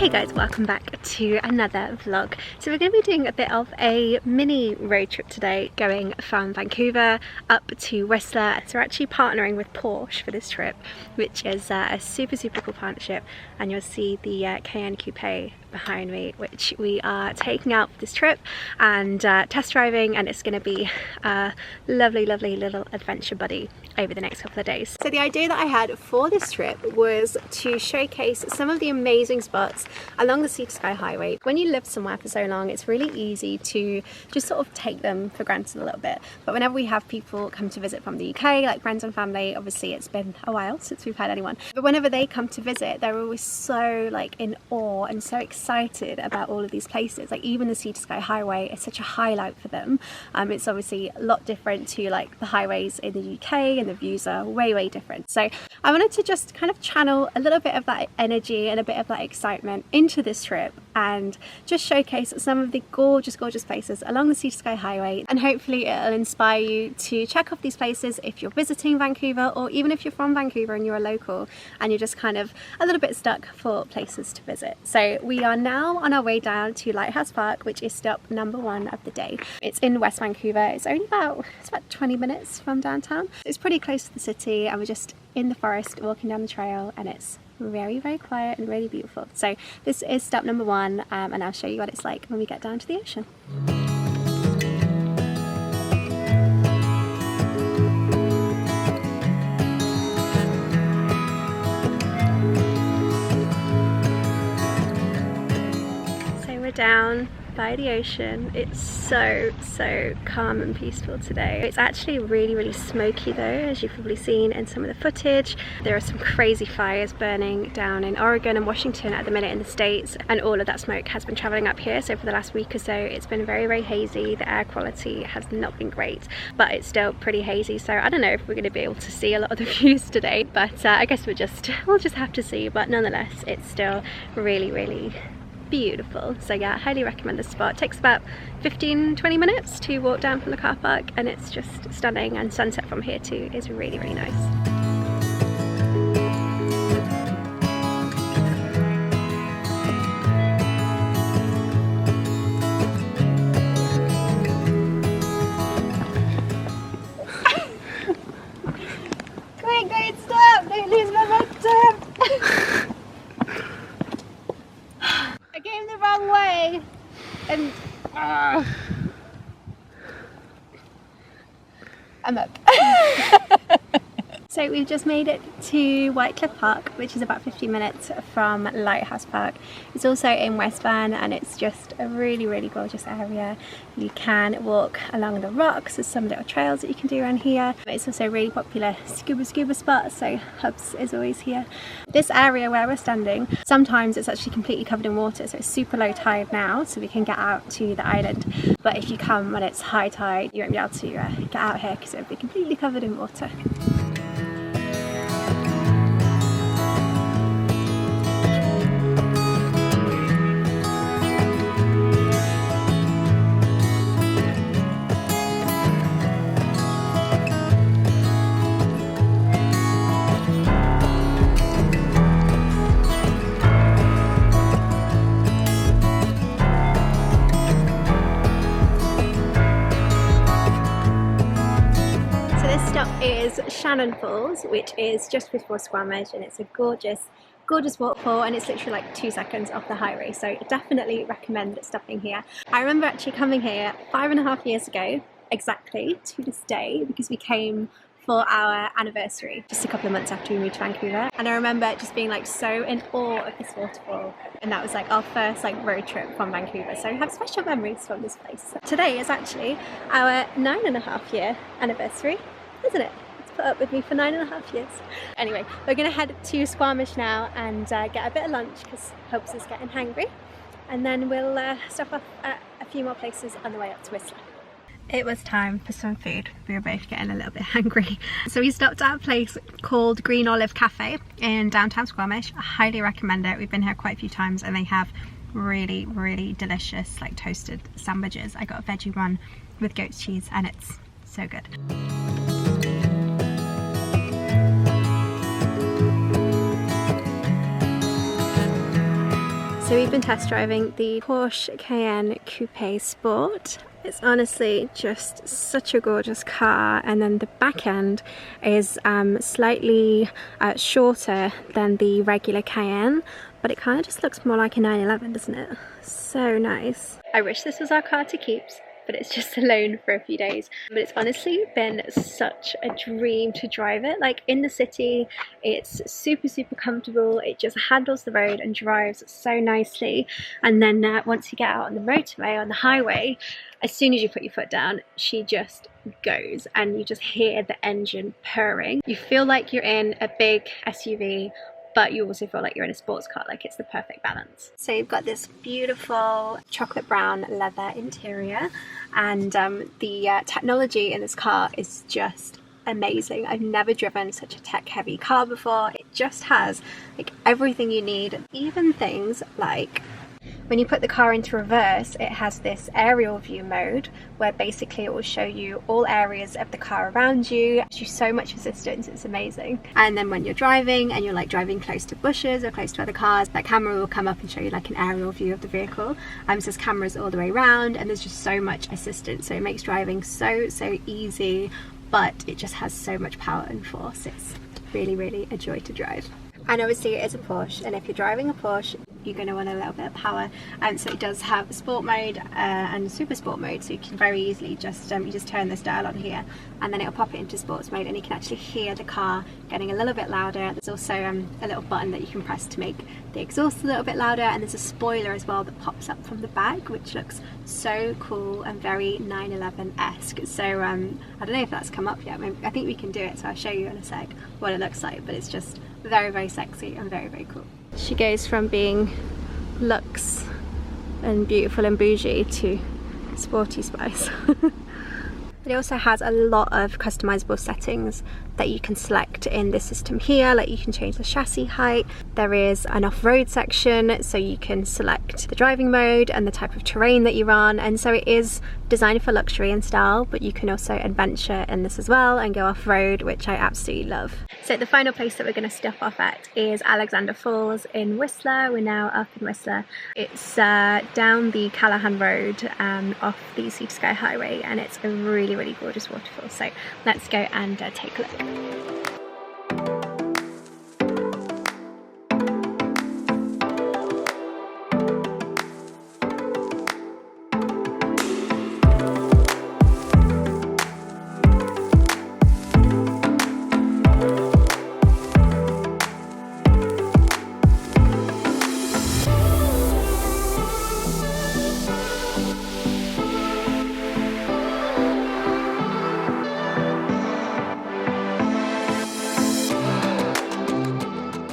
Hey guys, welcome back to another vlog. So we're going to be doing a bit of a mini road trip today, going from Vancouver up to Whistler. So we're actually partnering with Porsche for this trip, which is a super cool partnership, and you'll see the Cayenne Coupé behind me, which we are taking out for this trip and test driving, and it's going to be a lovely little adventure buddy over the next couple of days. So the idea that I had for this trip was to showcase some of the amazing spots along the Sea to Sky Highway. When you live somewhere for so long, it's really easy to just sort of take them for granted a little bit. But whenever we have people come to visit from the UK, like friends and family, obviously it's been a while since we've had anyone, but whenever they come to visit, they're always so like in awe and so excited about all of these places. Like even the Sea to Sky Highway is such a highlight for them. It's obviously a lot different to like the highways in the UK, and the views are way different. So I wanted to just kind of channel a little bit of that energy and a bit of that excitement into this trip and just showcase some of the gorgeous places along the Sea to Sky Highway, and hopefully it'll inspire you to check off these places if you're visiting Vancouver, or even if you're from Vancouver and you're a local and you're just kind of a little bit stuck for places to visit. So we are now on our way down to Lighthouse Park, which is stop number 1 of the day. It's in West Vancouver. It's about 20 minutes from downtown. It's pretty close to the city, and we're just in the forest walking down the trail, and it's very quiet and really beautiful. So this is stop number 1, and I'll show you what it's like when we get down to the ocean. So we're down by the ocean. It's so calm and peaceful today. It's actually really smoky though, as you've probably seen in some of the footage. There are some crazy fires burning down in Oregon and Washington at the minute in the States, and all of that smoke has been traveling up here. So for the last week or so it's been very hazy. The air quality has not been great, but it's still pretty hazy, so I don't know if we're going to be able to see a lot of the views today, but I guess we'll just have to see. But nonetheless, it's still really beautiful. So yeah, I highly recommend this spot. It takes about 15-20 minutes to walk down from the car park, and it's just stunning, and sunset from here too is really nice. Great, stop! Don't lose momentum! I came the wrong way, and I'm up. So we've just made it to Whitecliff Park, which is about 15 minutes from Lighthouse Park. It's also in West Van, and it's just a really gorgeous area. You can walk along the rocks. There's some little trails that you can do around here. It's also a really popular scuba spot, so Hubs is always here. This area where we're standing, sometimes it's actually completely covered in water, so it's super low tide now, so we can get out to the island. But if you come when it's high tide, you won't be able to get out here because it'll be completely covered in water. Is Shannon Falls, which is just before Squamish, and it's a gorgeous waterfall, and it's literally like 2 seconds off the highway, so definitely recommend stopping here. I remember actually coming here 5.5 years ago exactly to this day, because we came for our anniversary just a couple of months after we moved to Vancouver, and I remember just being like so in awe of this waterfall, and that was like our first like road trip from Vancouver, so we have special memories from this place. Today is actually our 9.5 year anniversary, isn't it? It's put up with me for 9.5 years. Anyway, we're gonna head to Squamish now and get a bit of lunch because Hopes is getting hangry, and then we'll stop off at a few more places on the way up to Whistler. It was time for some food. We were both getting a little bit hungry. So we stopped at a place called Green Olive Cafe in downtown Squamish. I highly recommend it. We've been here quite a few times, and they have really delicious like toasted sandwiches. I got a veggie one with goat's cheese, and it's so good. So we've been test driving the Porsche Cayenne Coupé Sport. It's honestly just such a gorgeous car, and then the back end is slightly shorter than the regular Cayenne, but it kind of just looks more like a 911, doesn't it? So nice. I wish this was our car to keep, but it's just a loan for a few days. But it's honestly been such a dream to drive it. Like in the city, it's super comfortable. It just handles the road and drives so nicely. And then once you get out on the motorway, on the highway, as soon as you put your foot down, she just goes and you just hear the engine purring. You feel like you're in a big SUV, but you also feel like you're in a sports car. Like it's the perfect balance. So you've got this beautiful chocolate brown leather interior, and the technology in this car is just amazing. I've never driven such a tech heavy car before. It just has like everything you need, even things like when you put the car into reverse, it has this aerial view mode where basically it will show you all areas of the car around you. It gives you so much assistance, it's amazing. And then when you're driving and you're like driving close to bushes or close to other cars, that camera will come up and show you like an aerial view of the vehicle. So there's cameras all the way around, and there's just so much assistance. So it makes driving so easy, but it just has so much power and force. It's really a joy to drive. And obviously it is a Porsche, and if you're driving a Porsche, you're going to want a little bit of power. So it does have sport mode and super sport mode, so you can very easily just you just turn this dial on here and then it'll pop it into sports mode, and you can actually hear the car getting a little bit louder. There's also a little button that you can press to make the exhaust a little bit louder, and there's a spoiler as well that pops up from the back, which looks so cool and very 911-esque. So I don't know if that's come up yet. I think we can do it, so I'll show you in a sec what it looks like, but it's just very sexy and very cool. She goes from being luxe and beautiful and bougie to sporty spice. It also has a lot of customizable settings that you can select in this system here. Like you can change the chassis height. There is an off-road section, so you can select the driving mode and the type of terrain that you're on. And so it is designed for luxury and style, but you can also adventure in this as well and go off-road, which I absolutely love. So the final place that we're going to stop off at is Alexander Falls in Whistler. We're now up in Whistler. It's down the Callahan Road off the Sea to Sky Highway, and it's a really gorgeous waterfall. So let's go and take a look.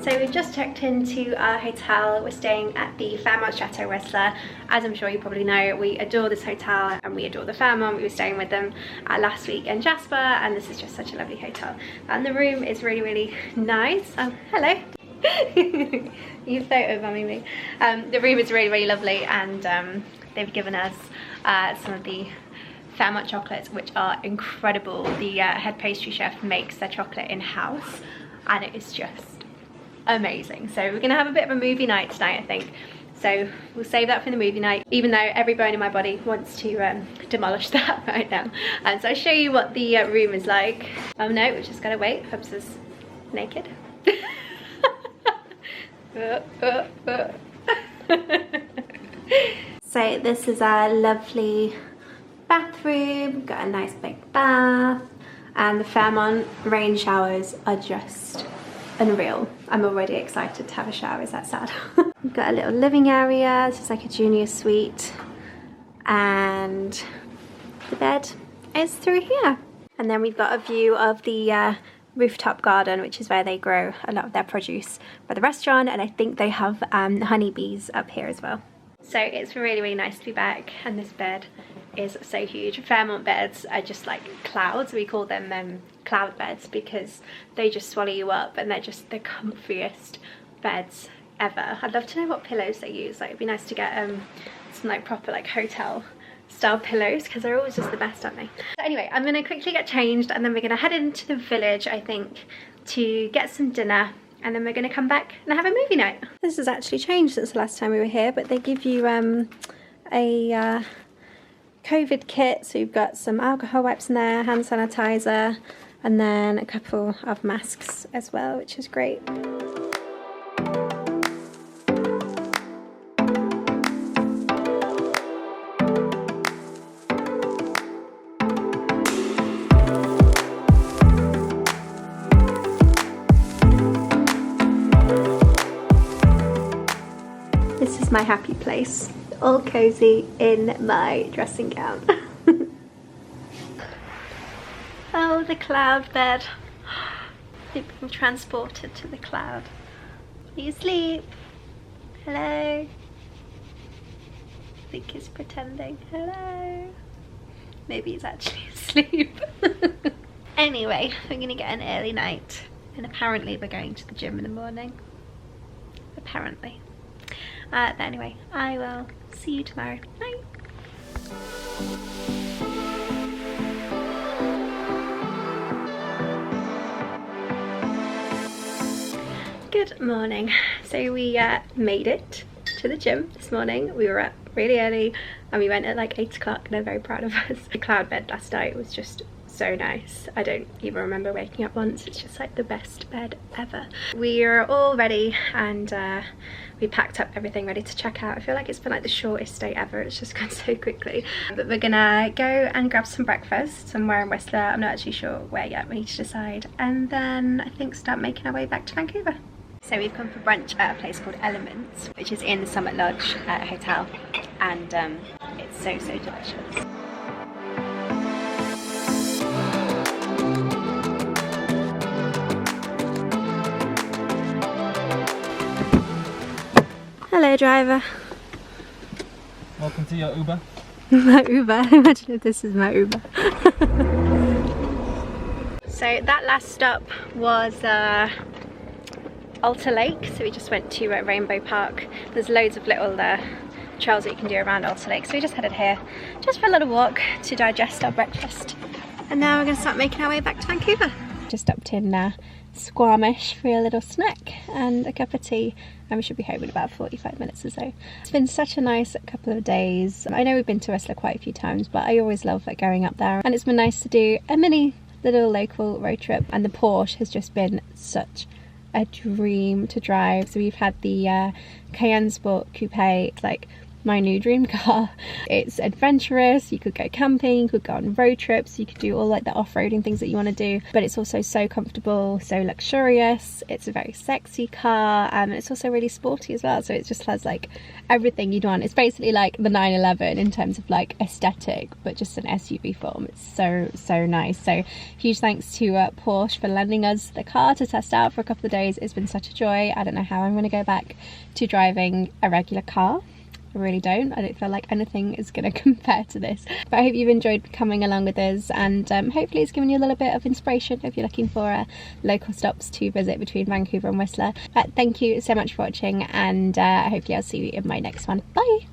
So we've just checked into our hotel. We're staying at the Fairmont Chateau Whistler. As I'm sure you probably know, we adore this hotel and we adore the Fairmont. We were staying with them last week in Jasper, and this is just such a lovely hotel. And the room is really nice. Oh, hello. You photo bombing me. The room is really lovely, and they've given us some of the Fairmont chocolates, which are incredible. The head pastry chef makes their chocolate in-house, and it is just amazing. So we're gonna have a bit of a movie night tonight, I think. So we'll save that for the movie night, even though every bone in my body wants to demolish that right now. And so I'll show you what the room is like. Oh no, we just gotta wait. Hubs is naked. So this is our lovely bathroom. We've got a nice big bath, and the Fairmont rain showers are just unreal. I'm already excited to have a shower. Is that sad? We've got a little living area. This is like a junior suite, and the bed is through here. And then we've got a view of the rooftop garden, which is where they grow a lot of their produce for the restaurant, and I think they have honeybees up here as well. So it's really nice to be back, and this bed is so huge. Fairmont beds are just like clouds. We call them cloud beds because they just swallow you up, and they're just the comfiest beds ever. I'd love to know what pillows they use. Like, it'd be nice to get some like proper like hotel style pillows, because they're always just the best, aren't they? So anyway, I'm gonna quickly get changed, and then we're gonna head into the village, I think, to get some dinner, and then we're going to come back and have a movie night. This has actually changed since the last time we were here, but they give you a COVID kit, so you've got some alcohol wipes in there, hand sanitizer, and then a couple of masks as well, which is great. This is my happy place, all cozy in my dressing gown. Oh, the cloud bed. You've been transported to the cloud. Are you asleep? Hello? I think he's pretending. Hello? Maybe he's actually asleep. Anyway, we're gonna get an early night, and apparently we're going to the gym in the morning. Apparently. But anyway, I will see you tomorrow. Bye. Good morning. So we made it to the gym this morning. We were up really early and we went at like 8 o'clock, and I'm very proud of us. The cloud bed last night was just so nice. I don't even remember waking up once. It's just like the best bed ever. We are all ready, and we packed up everything ready to check out. I feel like it's been like the shortest day ever. It's just gone so quickly. But we're gonna go and grab some breakfast somewhere in Whistler. I'm not actually sure where yet. We need to decide, and then I think start making our way back to Vancouver. So we've come for brunch at a place called Elements, which is in the Summit Lodge Hotel, and it's so delicious. Hello, driver. Welcome to your Uber. My Uber. Imagine if this is my Uber. So that last stop was Alta Lake. So we just went to Rainbow Park. There's loads of little trails that you can do around Alta Lake. So we just headed here just for a little walk to digest our breakfast. And now we're going to start making our way back to Vancouver. Just stopped in Squamish for a little snack and a cup of tea, and we should be home in about 45 minutes or so. It's been such a nice couple of days. I know we've been to Whistler quite a few times, but I always love like going up there, and it's been nice to do a mini little local road trip. And the Porsche has just been such a dream to drive. So we've had the Cayenne S Coupé. It's like my new dream car. It's adventurous, you could go camping, you could go on road trips, you could do all like the off-roading things that you want to do, but it's also so comfortable, so luxurious. It's a very sexy car, and it's also really sporty as well, so it just has like everything you'd want. It's basically like the 911 in terms of like aesthetic, but just an SUV form. It's so nice. So huge thanks to Porsche for lending us the car to test out for a couple of days. It's been such a joy. I don't know how I'm going to go back to driving a regular car. I really don't. I don't feel like anything is going to compare to this. But I hope you've enjoyed coming along with us, and hopefully it's given you a little bit of inspiration if you're looking for local stops to visit between Vancouver and Whistler. Thank you so much for watching, and hopefully I'll see you in my next one. Bye!